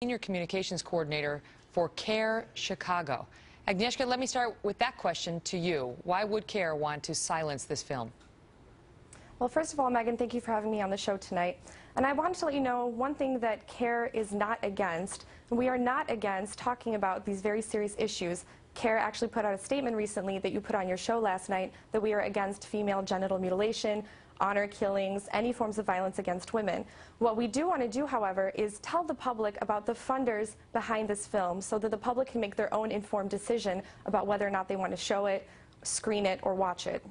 Senior Communications Coordinator for CAIR-Chicago. Agnieszka, let me start with that question to you. Why would CAIR want to silence this film? Well, first of all, Megan, thank you for having me on the show tonight. And I wanted to let you know one thing that CAIR is not against. We are not against talking about these very serious issues. CAIR actually put out a statement recently that you put on your show last night that we are against female genital mutilation, honor killings, any forms of violence against women. What we do want to do, however, is tell the public about the funders behind this film so that the public can make their own informed decision about whether or not they want to show it, screen it, or watch it.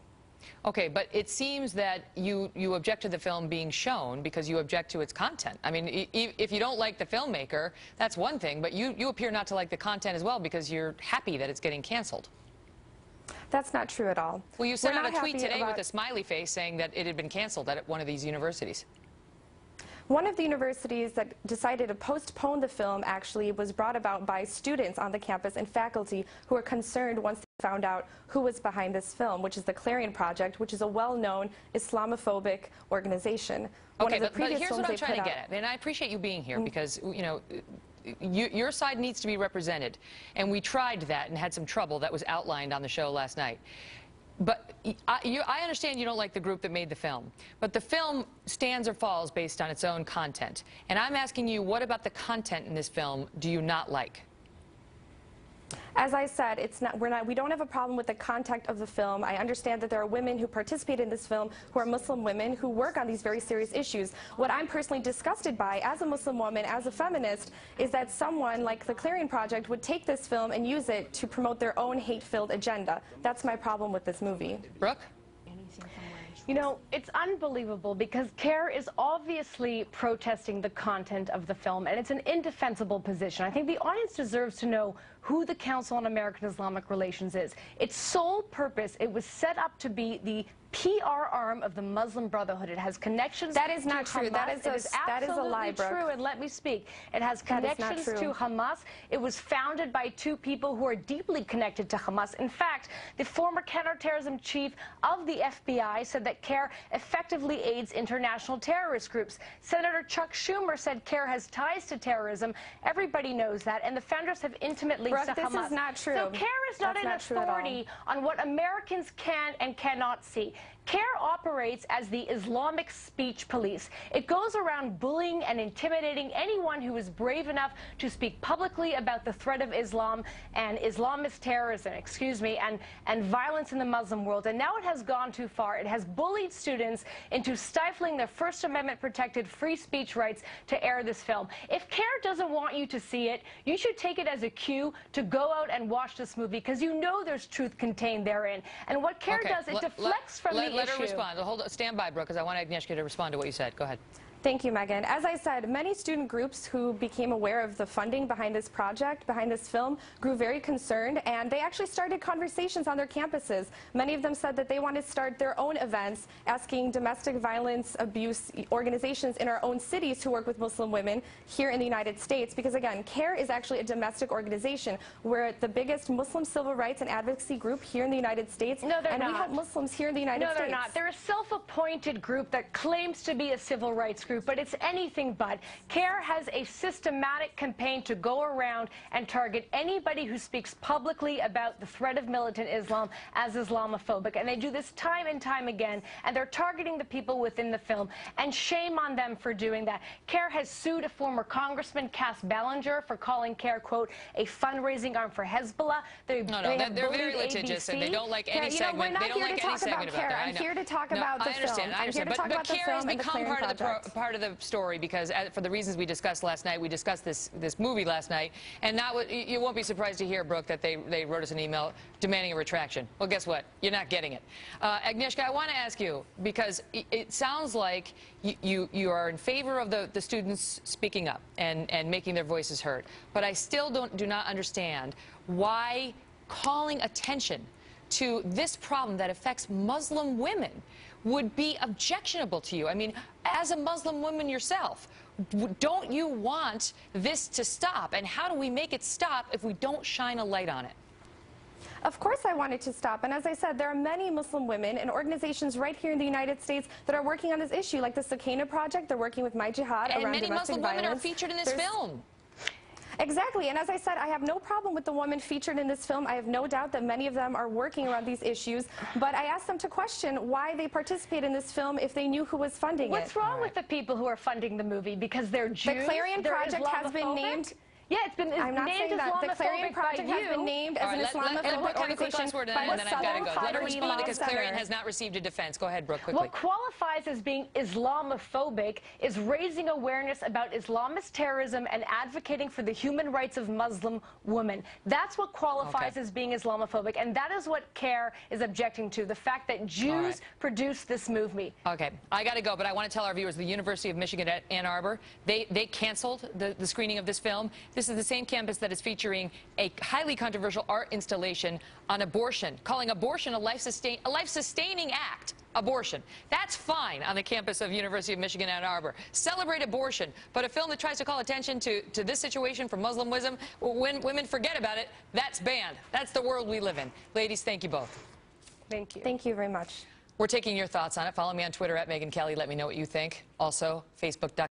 Okay, but it seems that you object to the film being shown because you object to its content. I mean, if you don't like the filmmaker, that's one thing, but you appear not to like the content as well because you're happy that it's getting canceled. That's not true at all. Well, you sent out a tweet today with a smiley face saying that it had been canceled at one of these universities. One of the universities that decided to postpone the film actually was brought about by students on the campus and faculty who were concerned once they found out who was behind this film, which is the Clarion Project, which is a well-known Islamophobic organization. Okay, but here's what I'm trying to get at, and I appreciate you being here because, you know, your side needs to be represented, and we tried that and had some trouble that was outlined on the show last night. But I understand you don't like the group that made the film, but the film stands or falls based on its own content. And I'm asking you, what about the content in this film do you not like? As I said, we don't have a problem with the content of the film. I understand that there are women who participate in this film who are Muslim women who work on these very serious issues. What I'm personally disgusted by as a Muslim woman, as a feminist, is that someone like the Clarion Project would take this film and use it to promote their own hate-filled agenda. That's my problem with this movie. Brooke? You know, it's unbelievable because CAIR is obviously protesting the content of the film, and it's an indefensible position. I think the audience deserves to know who the Council on American Islamic Relations is. Its sole purpose, it was set up to be the PR arm of the Muslim Brotherhood. It has connections to Hamas. That is not true. That is a lie, Brooke. True, and let me speak. It has connections to Hamas. It was founded by two people who are deeply connected to Hamas. In fact, the former counterterrorism chief of the FBI said that CAIR effectively aids international terrorist groups. Senator Chuck Schumer said CAIR has ties to terrorism. Everybody knows that, and the founders have intimate links to Hamas. This is not true. So CAIR is not an authority on what Americans can and cannot see. CAIR operates as the Islamic speech police. It goes around bullying and intimidating anyone who is brave enough to speak publicly about the threat of Islam and Islamist terrorism, and violence in the Muslim world. And now it has gone too far. It has bullied students into stifling their First Amendment protected free speech rights to air this film. If CAIR doesn't want you to see it, you should take it as a cue to go out and watch this movie because you know there's truth contained therein. And what CAIR does, it deflects from the issue. Let her respond. Stand by, Brooke, because I want Agnieszka to respond to what you said. Go ahead. Thank you, Megan. As I said, many student groups who became aware of the funding behind this project, behind this film, grew very concerned, and they actually started conversations on their campuses. Many of them said that they want to start their own events, asking domestic violence abuse organizations in our own cities who work with Muslim women here in the United States, because again, CAIR is actually a domestic organization. We're the biggest Muslim civil rights and advocacy group here in the United States. No, they're not. And we help Muslims here in the United States. No, they're not. They're a self-appointed group that claims to be a civil rights group, but it's anything but. CAIR has a systematic campaign to go around and target anybody who speaks publicly about the threat of militant Islam as Islamophobic. And they do this time and time again, and they're targeting the people within the film. And shame on them for doing that. CAIR has sued a former Congressman, Cass Ballinger, for calling CAIR, quote, a fundraising arm for Hezbollah. They're very litigious, and they don't like any segment. They don't like any segment about that. I'm here to talk about the film. I understand. But CAIR has become part of the story because, for the reasons we discussed last night, we discussed this movie last night, and you won't be surprised to hear, Brooke, that they wrote us an email demanding a retraction. Well, guess what? You're not getting it. Agnieszka, I want to ask you, because it sounds like you are in favor of the students speaking up and making their voices heard, but I still do not understand why calling attention to this problem that affects Muslim women would be objectionable to you. I mean, as a Muslim woman yourself, don't you want this to stop? And how do we make it stop if we don't shine a light on it? Of course I want it to stop, and as I said, there are many Muslim women and organizations right here in the United States that are working on this issue, like the CAIR Project. They're working with My Jihad around domestic violence. And many Muslim women are featured in this film. Exactly, and as I said, I have no problem with the women featured in this film. I have no doubt that many of them are working around these issues, but I asked them to question why they participate in this film if they knew who was funding it. What's wrong with the people who are funding the movie? Because they're Jews? The Clarion Project has been named... Yeah, it's been I'm not named saying that. The Clarion Project has been named as an Islamophobic organization by the and then I've got to go. Let her respond because Center. Clarion has not received a defense. Go ahead, Brooke, quickly. What qualifies as being Islamophobic is raising awareness about Islamist terrorism and advocating for the human rights of Muslim women. That's what qualifies as being Islamophobic, and that is what CAIR is objecting to, the fact that Jews produced this movie. Okay, I got to go, but I want to tell our viewers the University of Michigan at Ann Arbor, they canceled the screening of this film. This is the same campus that is featuring a highly controversial art installation on abortion, calling abortion a life-sustaining act. Abortion. That's fine on the campus of University of Michigan, Ann Arbor. Celebrate abortion. But a film that tries to call attention to this situation for Muslim wisdom, when women forget about it, that's banned. That's the world we live in. Ladies, thank you both. Thank you. Thank you very much. We're taking your thoughts on it. Follow me on Twitter at Megyn Kelly. Let me know what you think. Also, Facebook.com.